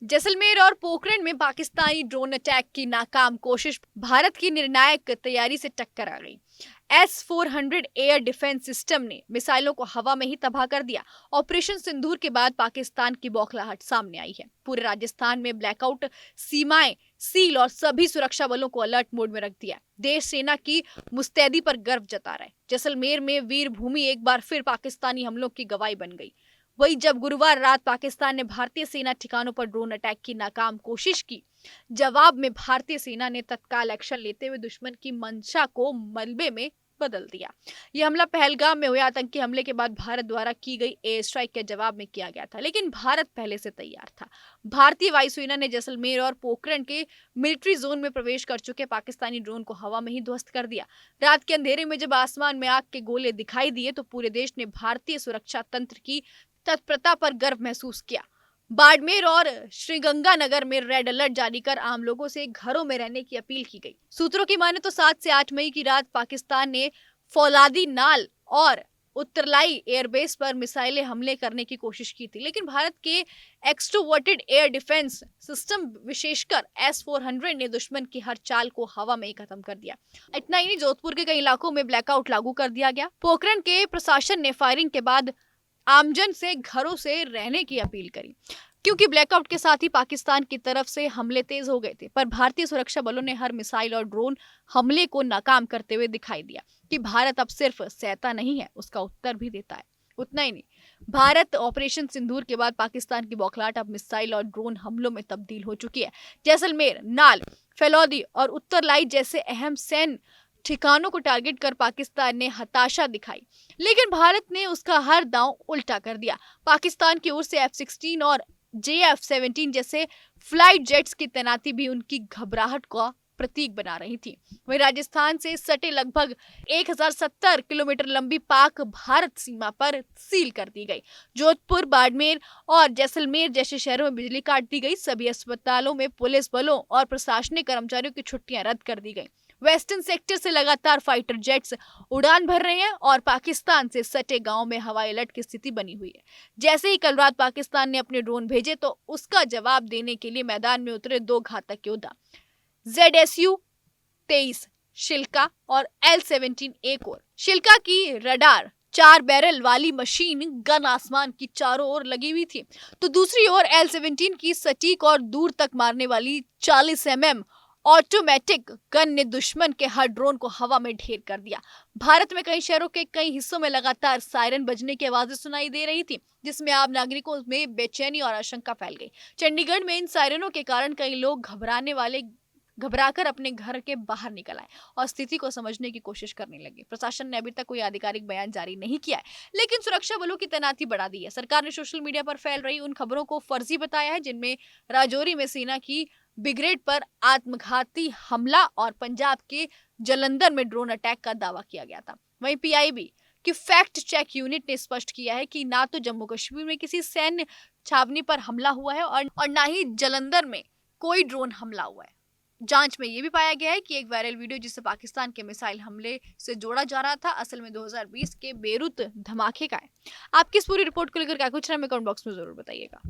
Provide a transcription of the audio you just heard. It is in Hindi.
जैसलमेर और पोखरण में पाकिस्तानी ड्रोन अटैक की नाकाम कोशिश, भारत की निर्णायक तैयारी से टक्कर आ गई। S-400 एयर डिफेंस सिस्टम ने मिसाइलों को हवा में ही तबाह कर दिया। ऑपरेशन सिंदूर के बाद पाकिस्तान की बौखलाहट सामने आई है। पूरे राजस्थान में ब्लैकआउट, सीमाएं सील और सभी सुरक्षा बलों को अलर्ट मोड में रख दिया। देश सेना की मुस्तैदी पर गर्व जता रहा है। जैसलमेर में वीर भूमि एक बार फिर पाकिस्तानी हमलों की गवाही बन गई। वही जब गुरुवार रात पाकिस्तान ने भारतीय सेना ठिकानों पर ड्रोन अटैक की नाकाम कोशिश की, जवाब में भारतीय सेना ने तत्काल एक्शन लेते हुए दुश्मन की मंशा को मलबे में बदल दिया। यह हमला पहलगाम में हुए आतंकी हमले के बाद भारत द्वारा की गई एयर स्ट्राइक के जवाब में किया गया था, लेकिन भारत पहले से तैयार था। भारतीय वायुसेना ने जैसलमेर और पोखरण के मिलिट्री जोन में प्रवेश कर चुके पाकिस्तानी ड्रोन को हवा में ही ध्वस्त कर दिया। रात के अंधेरे में जब आसमान में आग के गोले दिखाई दिए तो पूरे देश ने भारतीय सुरक्षा तंत्र की तत्परता पर गर्व महसूस किया। बाड़मेर और श्रीगंगानगर में रेड अलर्ट जारी कर आम लोगों से घरों में रहने की अपील की गई। सूत्रों की माने तो 7 से 8 मई की रात पाकिस्तान ने फौलादी नाल और उत्तरलाई एयरबेस पर मिसाइलें हमले करने की कोशिश की थी, लेकिन भारत के एक्सट्रोवर्टेड एयर डिफेंस सिस्टम विशेषकर S-400 ने दुश्मन की हर चाल को हवा में ही खत्म कर दिया। इतना ही नहीं, जोधपुर के कई इलाकों में ब्लैकआउट लागू कर दिया गया। पोखरण के प्रशासन ने फायरिंग के बाद आमजन से घरों से रहने की अपील करी, क्योंकि ब्लैकआउट के साथ ही पाकिस्तान की तरफ से हमले तेज हो गए थे। पर भारतीय सुरक्षा बलों ने हर मिसाइल और ड्रोन हमले को नाकाम करते हुए दिखाई दिया कि भारत अब सिर्फ सहता नहीं है, उसका उत्तर भी देता है। उतना ही नहीं, भारत ऑपरेशन सिंदूर के बाद पाकिस्तान की बौखलाहट अब मिसाइल और ड्रोन हमलों में तब्दील हो चुकी है। जैसलमेर, नाल, फैलौदी और उत्तरलाई जैसे अहम सैन्य ठिकानों को टारगेट कर पाकिस्तान ने हताशा दिखाई, लेकिन भारत ने उसका हर दांव उल्टा कर दिया। पाकिस्तान की ओर से F-16 और JF-17 जैसे फ्लाइट जेट्स की तैनाती भी उनकी घबराहट का प्रतीक बना रही थी। वहीं राजस्थान से सटे लगभग 1070 किलोमीटर लंबी पाक भारत सीमा पर सील कर दी गई। जोधपुर, बाड़मेर और जैसलमेर जैसे शहरों में बिजली काट दी गई। सभी अस्पतालों में पुलिस बलों और प्रशासनिक कर्मचारियों की छुट्टियां रद्द कर दी गई। वेस्टर्न सेक्टर से लगातार फाइटर जेट्स उड़ान भर रहे हैं और पाकिस्तान से सटे गांव में हवाई अलर्ट की स्थिति बनी हुई है। जैसे ही कल रात पाकिस्तान ने अपने ड्रोन भेजे तो उसका जवाब देने के लिए मैदान में उतरे 2 घातक योद्धा, ZSU-23 शिल्का और L-17 एक और। शिल्का की रडार 4 बैरल वाली मशीन गन आसमान की चारों ओर लगी हुई थी, तो दूसरी ओर L-17 की सटीक और दूर तक मारने वाली 40 mm ऑटोमेटिक गन ने दुश्मन के हर ड्रोन को हवा में ढेर कर दिया। भारत में कई शहरों के कई हिस्सों में लगातार सायरन बजने की आवाजें सुनाई दे रही थी, जिसमें आम नागरिकों में बेचैनी और आशंका फैल गई। चंडीगढ़ में इन सायरनों के कारण कई लोग घबराकर अपने घर के बाहर निकल आए और स्थिति को समझने की कोशिश करने लगे। प्रशासन ने अभी तक कोई आधिकारिक बयान जारी नहीं किया है, लेकिन सुरक्षा बलों की तैनाती बढ़ा दी है। सरकार ने सोशल मीडिया पर फैल रही उन खबरों को फर्जी बताया है, जिनमें राजौरी में सेना की ब्रिगेड पर आत्मघाती हमला और पंजाब के जलंधर में ड्रोन अटैक का दावा किया गया था। वहीं PIB की फैक्ट चेक यूनिट ने स्पष्ट किया है कि ना तो जम्मू कश्मीर में किसी सैन्य छावनी पर हमला हुआ है और ना ही जलंधर में कोई ड्रोन हमला हुआ है। जांच में यह भी पाया गया है कि एक वायरल वीडियो जिसे पाकिस्तान के मिसाइल हमले से जोड़ा जा रहा था, असल में 2020 के बेरूत धमाके का है। आपकी इस पूरी रिपोर्ट को लेकर क्या कुछ है, हमें कमेंट बॉक्स में जरूर बताइएगा।